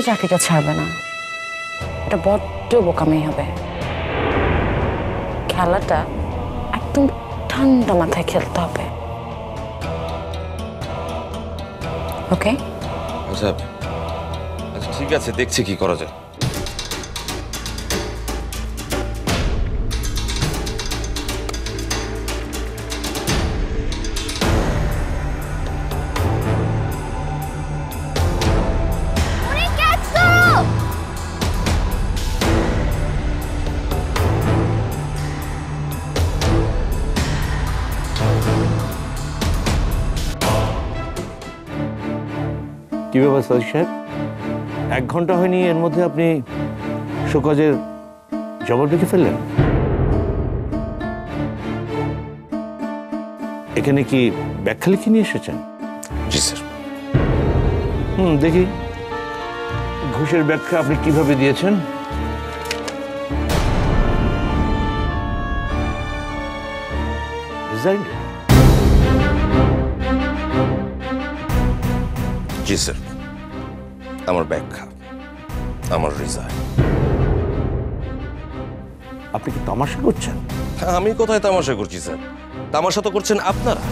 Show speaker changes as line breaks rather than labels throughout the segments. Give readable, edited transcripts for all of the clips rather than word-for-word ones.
চাকরিটা ছাড়বে না, এটা বড্ড বোকামি হবে। খেলাটা একদম ঠান্ডা মাথায় খেলতে হবে, ওকে?
আচ্ছা আচ্ছা ঠিক আছে, দেখছি কি করা যায়।
কি ব্যাপার সাদিক সাহেব, 1 ঘন্টা হয়নি এর মধ্যে আপনি শোকজের জবাব লিখে ফেললেন? এখানে কি ব্যাখ্যা লিখে নিয়ে এসেছেন?
জি স্যার।
দেখি ঘুষের ব্যাখ্যা আপনি কিভাবে দিয়েছেন। রিজাইন?
জি স্যার, আমার ব্যাখ্যা, আমার রিজাইন।
আপনি কি তামাশা করছেন?
আমি কোথায় তামাশা করছি স্যার? তামাশা তো করছেন আপনারা।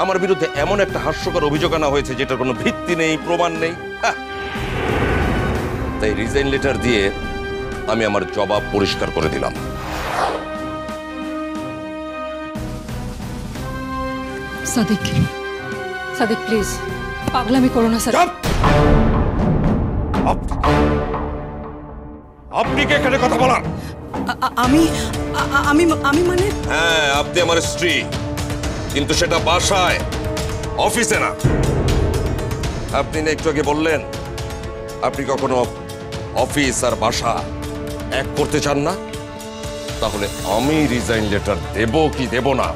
আমার বিরুদ্ধে এমন একটা হাস্যকর অভিযোগ আনা হয়েছে যেটার কোনো ভিত্তি নেই, প্রমাণ নেই। তাই রিজাইন লেটার দিয়ে আমি আমার জবাব পরিষ্কার করে দিলাম।
সাদিক, সাদিক প্লিজ, পাগলামি করো না স্যার।
আপনি কে এখানে কথা বলার?
আমি আমি আমি মানে?
হ্যাঁ, আপনি আমার স্ত্রী, কিন্তু সেটা বাসায়, অফিসে না। আপনি না একটু আগে বললেন আপনি কখনো অফিস আর বাসা এক করতে চান না। তাহলে আমি রিজাইন লেটার দেব কি দেব না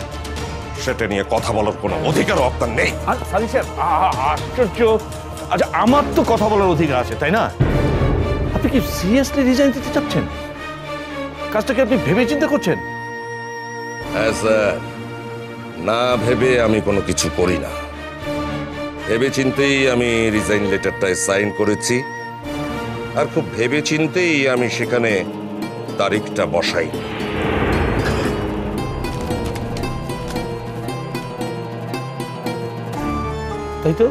সেটা নিয়ে কথা বলার কোনো অধিকারও আপনার নেই।
সাদিক সাহেব, আশ্চর্য। আচ্ছা, আমার তো কথা বলার অধিকার আছে, তাই না? আপনি কি সিরিয়াসলি রিজাইন দিতে চাচ্ছেন? কাজটাকে আপনি ভেবে চিন্তা করছেন?
হ্যাঁ স্যার, না ভেবে আমি কোনো কিছু করি না। ভেবে চিন্তেই আমি রিজাইন লেটারটায় সাইন করেছি, আর খুব ভেবে চিন্তেই আমি সেখানে তারিখটা বসাই।
তাই তো?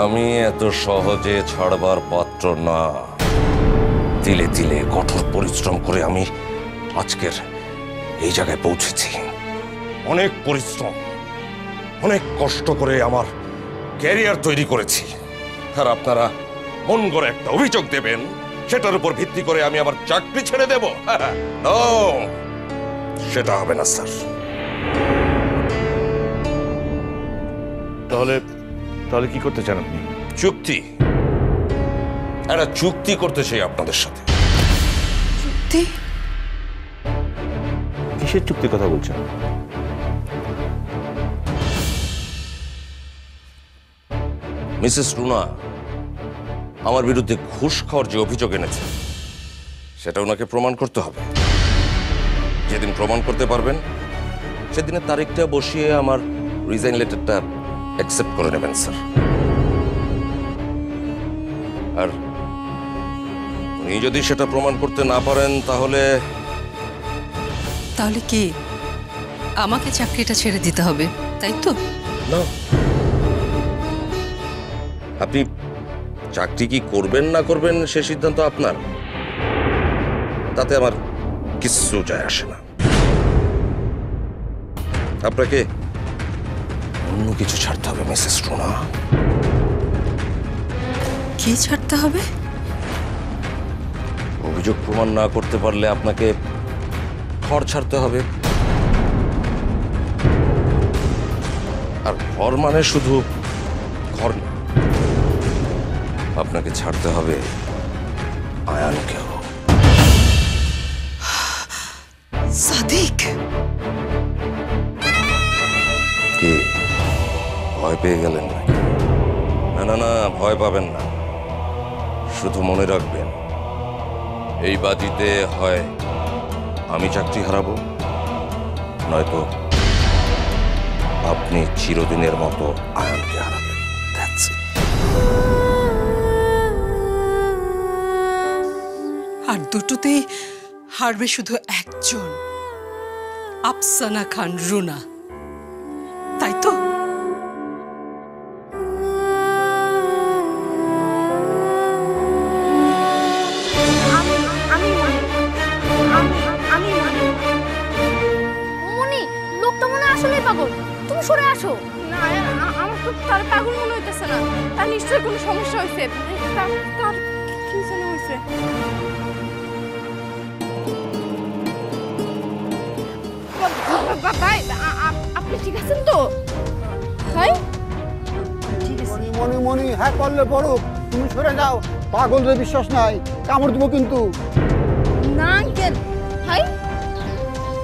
আমি এত সহজে ছাড়বার পাত্র না। তিলে তিলে কঠোর পরিশ্রম করে আমি আজকের এই জায়গায় পৌঁছেছি। অনেক পরিশ্রম, অনেক কষ্ট করে আমার ক্যারিয়ার তৈরি করেছি। আর আপনারা মন করে একটা অভিযোগ দেবেন, সেটার উপর ভিত্তি করে আমি আমার চাকরি ছেড়ে দেব? নো, সেটা হবে না স্যার।
তাহলে কি করতে চান আপনি?
চুক্তি, একটা চুক্তি করতে চাই আপনাদের সাথে।
চুক্তি?
কিসের চুক্তির কথা বলছেন?
মিসেস রুনা আমার বিরুদ্ধে ঘুষ খাওয়ার যে অভিযোগ এনেছে সেটা ওনাকে প্রমাণ করতে হবে। যেদিন প্রমাণ করতে পারবেন সেদিনের তারিখটা বসিয়ে আমার রিজাইন লেটারটা অ্যাকসেপ্ট করে নেবেন স্যার। আর উনি যদি সেটা প্রমাণ করতে না পারেন তাহলে
কি আমাকে চাকরিটা ছেড়ে দিতে হবে, তাই তো?
না, আপনি চাকরি কি করবেন না করবেন সে সিদ্ধান্ত আপনার, তাতে আমার কিচ্ছু যায় আসে না। আপনাকে অন্য কিছু ছাড়তে হবে মিসেস রুনা।
কি ছাড়তে হবে?
অভিযোগ প্রমাণ না করতে পারলে আপনাকে ঘর ছাড়তে হবে। আর ঘর মানে শুধু ঘর না, আপনাকে ছাড়তে হবে আয়ানকেও।
সাদিক,
কি ভয় পেয়ে গেলেন নাকি? না না না, ভয় পাবেন না। শুধু মনে রাখবেন, এই বাজিতে হয় আমি চাকরি হারাবো, নয়তো আপনি চিরদিনের মতো আয়ানকে হারাবেন।
আর দুটোতেই হারবে শুধু একজন, আফসানা খান রুনা, তাই তো?
মনি, লোকটা মনে হয় আসলেই পাগল। তুমি সরে আসো।
না, আমার তো তার পাগল মনে হইতেছে না। তার নিশ্চয়ই কোনো সমস্যা হয়েছে। তার কি যেন হয়েছে। ভাই, আপনি ঠিক আছেন তো? ভাই ঠিক আছে।
মনি মনি হ্যাঁ করলে পড়ুক, তুমি সরে যাও। পাগলদের বিশ্বাস নাই, কামড় দিব কিন্তু।
না আঙ্কেল। ভাই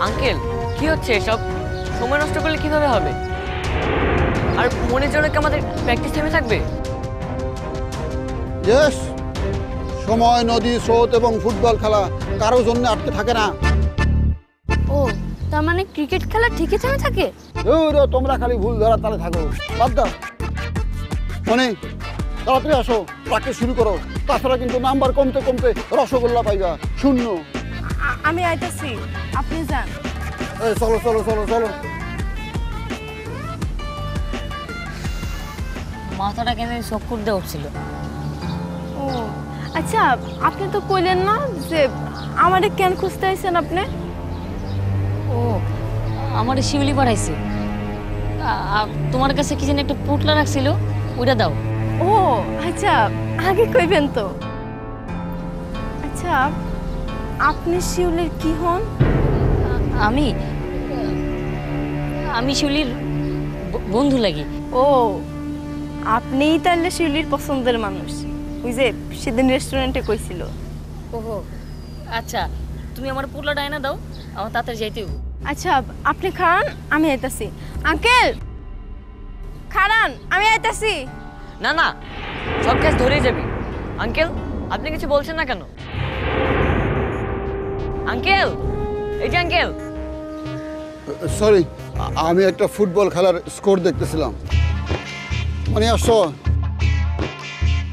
আঙ্কেল কি হচ্ছে এসব? সময় নষ্ট করলে কিভাবে হবে? আর মনের জন্য কি আমাদের প্র্যাকটিস থেমে থাকবে?
ইয়েস, সময়, নদী, স্রোত এবং ফুটবল খেলা কারোর জন্য আটকে থাকে না।
ও, তার মানে ক্রিকেট খেলা ঠিকই থেমে থাকে?
তোমরা খালি ভুল ধরা তালে থাকো, বাদ দাও। মনে তাড়াতাড়ি আসো, প্র্যাকটিস শুরু করো। তাছাড়া কিন্তু নাম্বার কমতে কমতে রসগোল্লা পাইবা, শূন্য।
আমি আইতাছি, আপনি যান।
এই চলো চলো চলো চলো।
মাথাটা কেন চক্কর দিয়ে উঠছিল।
ও আচ্ছা, আপনি তো কইলেন না যে আমারে কেন খুঁজতে আইছেন আপনি?
ও, আমার শিউলি পাঠাইছে। তোমার কাছে কি যেন একটা পুটলা রাখছিল, ওইটা দাও।
ও আচ্ছা, আগে কইবেন তো। আচ্ছা, আপনি শিউলির কি হন?
আমি আমি শিউলির বন্ধু লাগি।
ও, আপনিই তাহলে শিউলির পছন্দের মানুষ। ওই যে সেদিন রেস্টুরেন্টে কইছিল।
ওহো আচ্ছা, তুমি আমার পুটলাটা এনে দাও, আমার তাড়াতাড়ি যাইতে হবে।
আচ্ছা, আপনি খান, আমি আইতাছি। আঙ্কেল খারান, আমি আইতাছি।
না না, সব কাজ ধরেই যাবি। আঙ্কেল আপনি কিছু বলছেন না কেন? আঙ্কেল, এই যে আঙ্কেল।
সরি, আমি একটা ফুটবল খেলার স্কোর দেখতেছিলাম। মনে আসছো?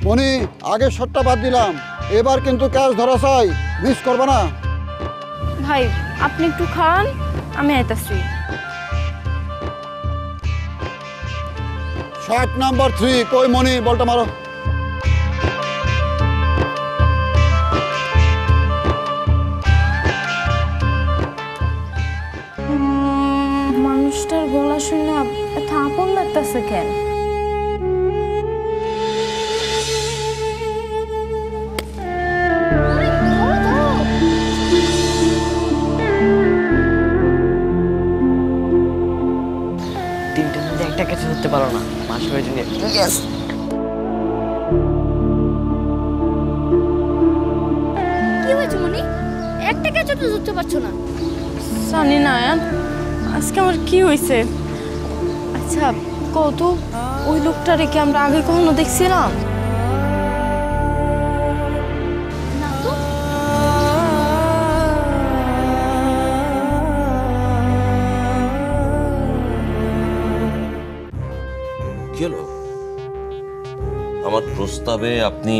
মনি, আগের শটটা বাদ দিলাম, এবার কিন্তু ক্যাচ ধরা চাই, মিস করবে না।
ভাই আপনি একটু খান, আমি আইতাছি।
শট নাম্বার 3, কই মনি, বলটা মারো।
মানুষটার গলা শুনে এত আপন লাগতেছে কেন?
তিনটার মধ্যে একটা কিছু ধরতে পারো না, মাস হয়ে জন্য।
কি হয়েছে মনি? একটা ক্যাচও তো ধরতে পারছো না।
জানি না আজকে আমার কি হয়েছে। আচ্ছা কত, ওই লোকটারে কি আমরা আগে কখনো দেখছিলাম?
না তো।
কি হলো? আমার প্রস্তাবে আপনি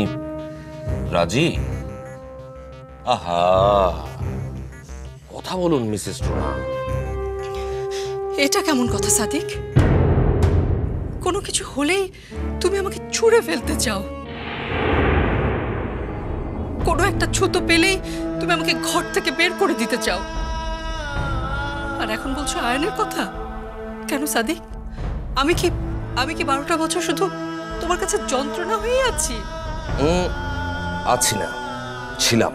রাজি? আহা, কথা বলুন মিসেস রুনা।
এটা কেমন কথা সাদিক? কোনো কিছু হলেই তুমি আমাকে ছুঁড়ে ফেলতে চাও। কোনো একটা ছুতো পেলেই তুমি আমাকে ঘর থেকে বের করে দিতে চাও। আর এখন বলছো আয়নের কথা? কেন সাদিক? আমি কি 12টা বছর শুধু তোমার কাছে যন্ত্রণা হয়ে আছি?
আছি না, ছিলাম।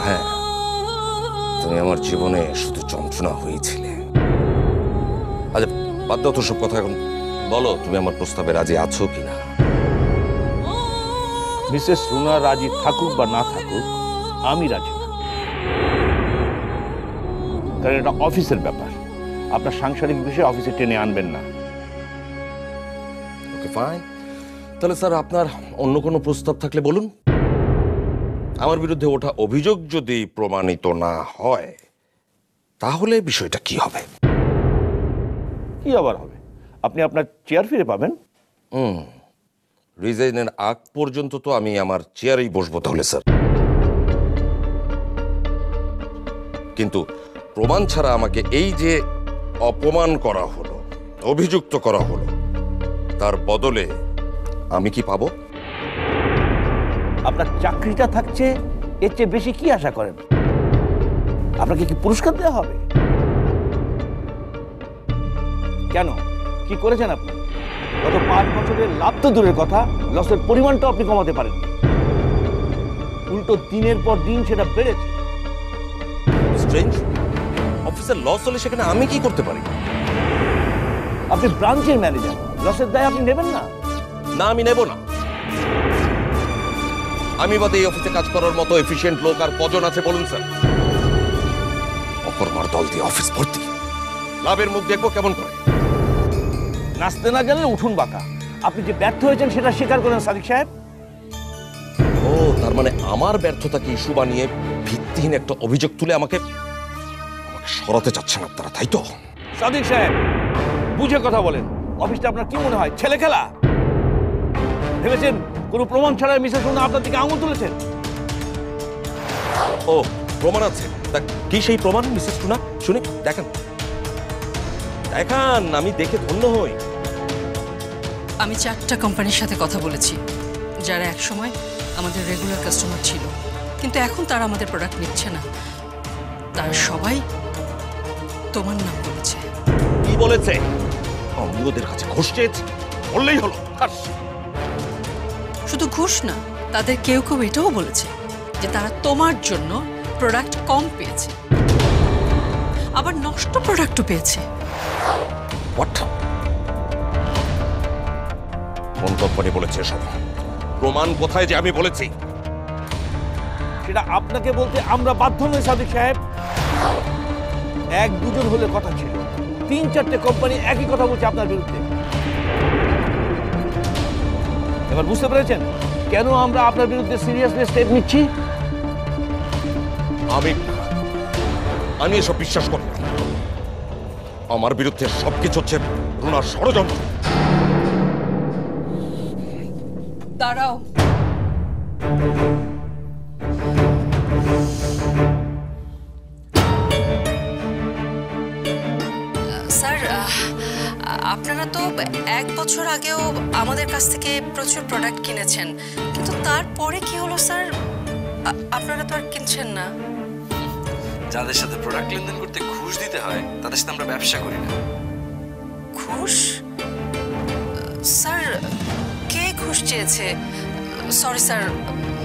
হ্যাঁ, তুমি আমার জীবনে শুধু যন্ত্রণা হয়েছিলে। আচ্ছা বাদ দাও তো সব কথা, এখন বলো তুমি আমার প্রস্তাবে রাজি আছো কিনা?
মিসেস রুনা রাজি থাকুক বা না থাকুক, আমি রাজি না। কারণ এটা অফিসের ব্যাপার, আপনার সাংসারিক বিষয়ে অফিসে টেনে আনবেন না।
ওকে ফাইন, তাহলে স্যার আপনার অন্য কোনো প্রস্তাব থাকলে বলুন। আমার বিরুদ্ধে ওঠা অভিযোগ যদি প্রমাণিত না হয় তাহলে বিষয়টা কি হবে?
কি আবার হবে? আপনি আপনার চেয়ার ফিরে পাবেন।
রিজাইনের আগ পর্যন্ত তো আমি আমার চেয়ারেই বসবো তাহলে স্যার, কিন্তু প্রমাণ ছাড়া আমাকে এই যে অপমান করা হলো, অভিযুক্ত করা হলো, তার বদলে আমি কি পাবো?
আপনার চাকরিটা থাকছে, এর চেয়ে বেশি কি আশা করেন? আপনাকে কি পুরস্কার দেওয়া হবে? কেন, কি করেছেন আপনি? গত 5 বছরের লাভ তো দূরের কথা, লসের পরিমাণটাও আপনি কমাতে পারেন। উল্টো দিনের পর দিন সেটা বেড়েছে।
স্ট্রেঞ্জ, অফিসের লস হলে সেখানে আমি কি করতে পারি?
আপনি ব্রাঞ্চের ম্যানেজার, লসের দায় আপনি নেবেন না?
না, আমি নেব না। আমি বাদে এই অফিসে কাজ করার মতো এফিশিয়েন্ট লোক আর কজন আছে বলুন স্যার? অকর্মার দল দিয়ে অফিস ভর্তি, লাভের মুখ দেখবো কেমন করে?
নাচতে না জানলে উঠুন বাঁকা। আপনি যে ব্যর্থ হয়েছেন সেটা স্বীকার করেন সাদিক সাহেব।
ও, তার মানে আমার ব্যর্থতাকে ইস্যু বানিয়ে ভিত্তিহীন একটা অভিযোগ তুলে আমাকে সরাতে চাচ্ছেন আপনারা, তাই তো?
সাদিক সাহেব, বুঝে কথা বলেন। অফিসটা আপনার কি মনে হয় ছেলে খেলা? ভেবেছেন কোনো প্রমাণ ছাড়া মিসেস রুনা আপনার দিকে আঙুল তুলেছেন?
ও, প্রমাণ আছে? তা কি সেই প্রমাণ মিসেস রুনা? শুনি, দেখান দেখান, আমি দেখে ধন্য হই।
আমি 4টা কোম্পানির সাথে কথা বলেছি, যারা একসময় আমাদের রেগুলার কাস্টমার ছিল, কিন্তু এখন তারা আমাদের প্রোডাক্ট নিচ্ছে না। তারা সবাই তোমার নাম বলেছে।
কি বলেছে? আমি ওদের কাছে ঘুষ চেয়েছি বললেই হলো?
শুধু ঘুষ না, তাদের কেউ কেউ এটাও বলেছে যে তারা তোমার জন্য প্রোডাক্ট কম পেয়েছে, আবার নষ্ট প্রোডাক্টও পেয়েছে।
হোয়াট? কোন কোম্পানি বলেছে এসব? প্রমাণ কোথায় যে আমি বলেছি?
সেটা আপনাকে বলতে আমরা বাধ্য নই সাদিক সাহেব। 1-2 হলে কথা ছিল, 3-4টে কোম্পানি একই কথা বলছে আপনার বিরুদ্ধে। এবার বুঝতে পেরেছেন কেন আমরা আপনার বিরুদ্ধে সিরিয়াসলি স্টেপ নিচ্ছি?
আমি এসব বিশ্বাস করি না। আমার বিরুদ্ধে সবকিছু হচ্ছে রুনার ষড়যন্ত্র।
দাঁড়াও, স্যার, আপনারা তো 1 বছর আগেও আমাদের কাছ থেকে প্রচুর প্রোডাক্ট কিনেছেন, কিন্তু তারপরে কি হলো স্যার? আপনারা তো আর কিনছেন না।
যাদের সাথে প্রোডাক্ট লেনদেন করতে ঘুষ দিতে হয় তাদের সাথে আমরা ব্যবসা করি না।
ঘুষ? স্যার, কে ঘুষ চেয়েছে? সরি স্যার,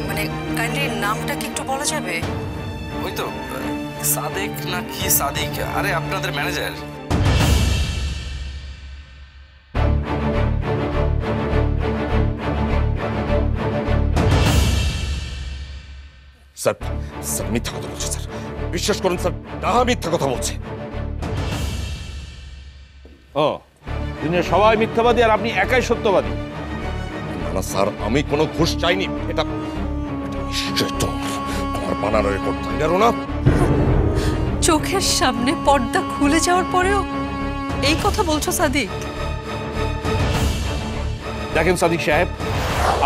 মানে কাইন্ডলি নামটা কি একটু বলা যাবে?
ওই তো সাদেক না কি সাদিক, আরে আপনাদের ম্যানেজার।
স্যার, স্যার মিথ্যা কথা বলছে স্যার, বিশ্বাস করুন স্যার, ডাহা মিথ্যা কথা বলছে।
ও, দুনিয়ার সবাই মিথ্যাবাদী আর আপনি একাই সত্যবাদী?
না স্যার, আমি কোনো ঘুষ চাইনি। এটা নিশ্চয় তোমার বানানো রেকর্ড, তাই না রুনা?
চোখের সামনে পর্দা খুলে যাওয়ার পরেও এই কথা বলছো সাদিক?
দেখেন সাদিক সাহেব,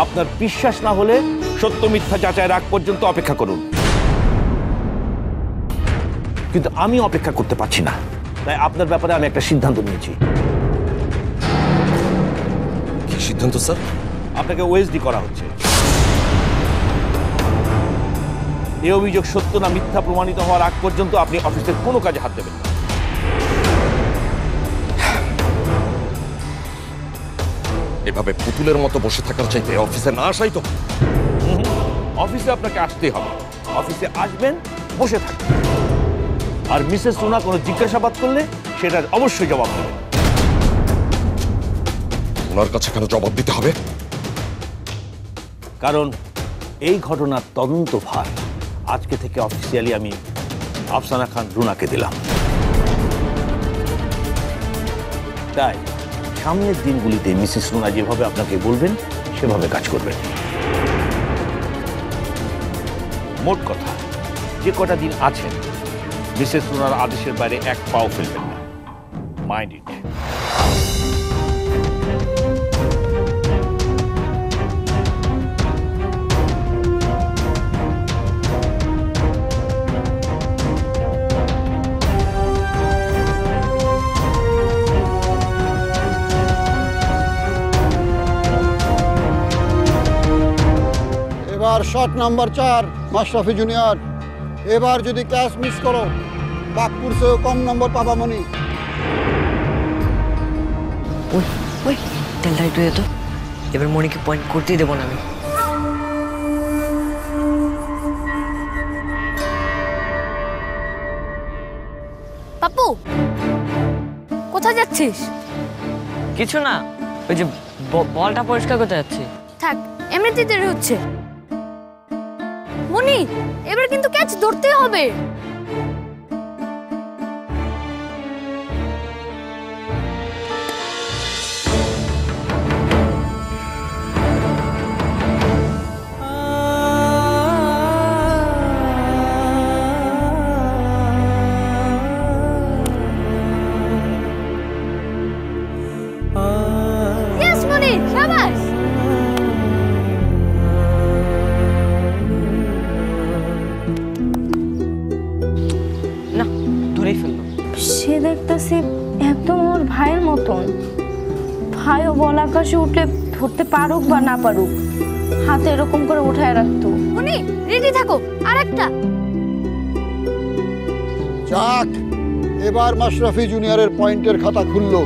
আপনার বিশ্বাস না হলে সত্য মিথ্যা যাচাইয়ের আগ পর্যন্ত অপেক্ষা করুন, কিন্তু আমি অপেক্ষা করতে পারছি না। তাই আপনার ব্যাপারে আমি একটা সিদ্ধান্ত নিয়েছি।
কি সিদ্ধান্ত স্যার?
আপনাকে ওএসডি করা হচ্ছে। এই অভিযোগ সত্য না মিথ্যা প্রমাণিত হওয়ার আগ পর্যন্ত আপনি অফিসের কোনো কাজে হাত দেবেন না।
এভাবে পুতুলের মতো বসে থাকার চাইতে অফিসে না আসাই তো।
অফিসে আপনাকে আসতেই হবে। অফিসে আসবেন, বসে থাকবেন, আর মিসেস রুনা কোনো জিজ্ঞাসাবাদ করলে সেটার অবশ্যই জবাব দেবেন।
ওনার কাছে কেন জবাব দিতে হবে?
কারণ এই ঘটনার তদন্ত ভার আজকে থেকে অফিসিয়ালি আমি আফসানা খান রুনাকে দিলাম। তাই সামনের দিনগুলিতে মিসেস রুনা যেভাবে আপনাকে বলবেন সেভাবে কাজ করবেন। মোট কথা, যে কটা দিন আছেন মিসেস রুনার আদেশের বাইরে এক পাও ফেলবেন না। Mind it.
Shot number 4 Mashrafe junior. এবার যদি ক্যাচ মিস করো পাপ্পুর চেয়েও কম নম্বর পাবা মনি।
ওই ওই তেলটা একটু দে তো, এবার মনিকে পয়েন্ট করতেই দেবো না আমি।
পাপ্পু কোথায় যাচ্ছিস?
কিছু না, ওই যে বলটা পরিষ্কার করতে যাচ্ছি।
থাক, এমনিতেই দেরি হচ্ছে। মনি, এবার কিন্তু ক্যাচ ধরতেই হবে। ইয়েস মনি, শাবাশ।
না, ধরেই ফেললো।
সে দেখতেছি একদম ওর ভাইয়ের মতন। ভাইও বল আকাশে উঠলে ধরতে পারুক বা না পারুক, হাতে এরকম করে উঠায় রাখতো।
মনি রেডি থাকো, আরেকটা।
যাক, এবার মাশরাফি জুনিয়রের পয়েন্টের খাতা খুললো।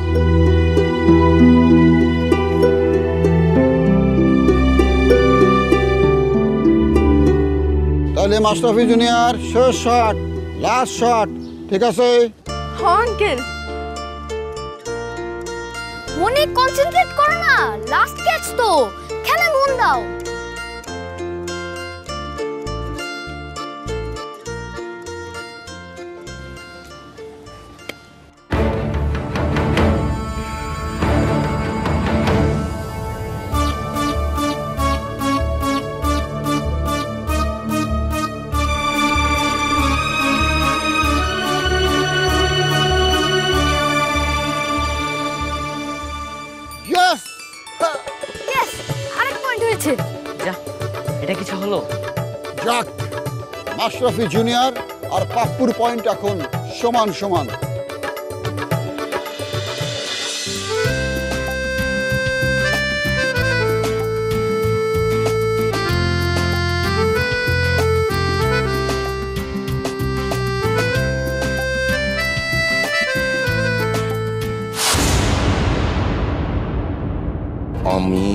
তাহলে মাশরাফি জুনিয়র শেষ শট, লাস্ট শট, ঠিক আছে?
হ্যাঁ আঙ্কেল।
মনি কনসেন্ট্রেট করো না, লাস্ট ক্যাচ তো, খেলে মন দাও।
ইয়েস!
ইয়েস, আরেক পয়েন্ট হয়েছে।
যা, এটা কিছু হলো?
যাক, মাশরাফি জুনিয়র আর পাপ্পুর পয়েন্ট এখন সমান সমান।
আমি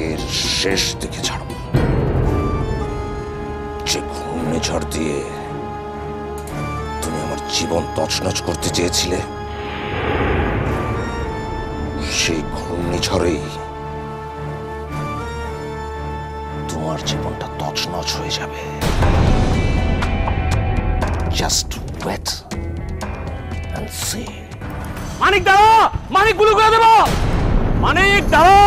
এর শেষ দিকে ছাড়ব। যে ঘূর্ণিঝড় দিয়ে তুমি আমার জীবন তছনছ করতে চেয়েছিলে, সেই ঘূর্ণিঝড়েই তোমার জীবনটা তছনছ হয়ে যাবে। Just wait and see.
Manik দাঁড়া, মানিক গুলো করে দেবো। মানিক দাঁড়া।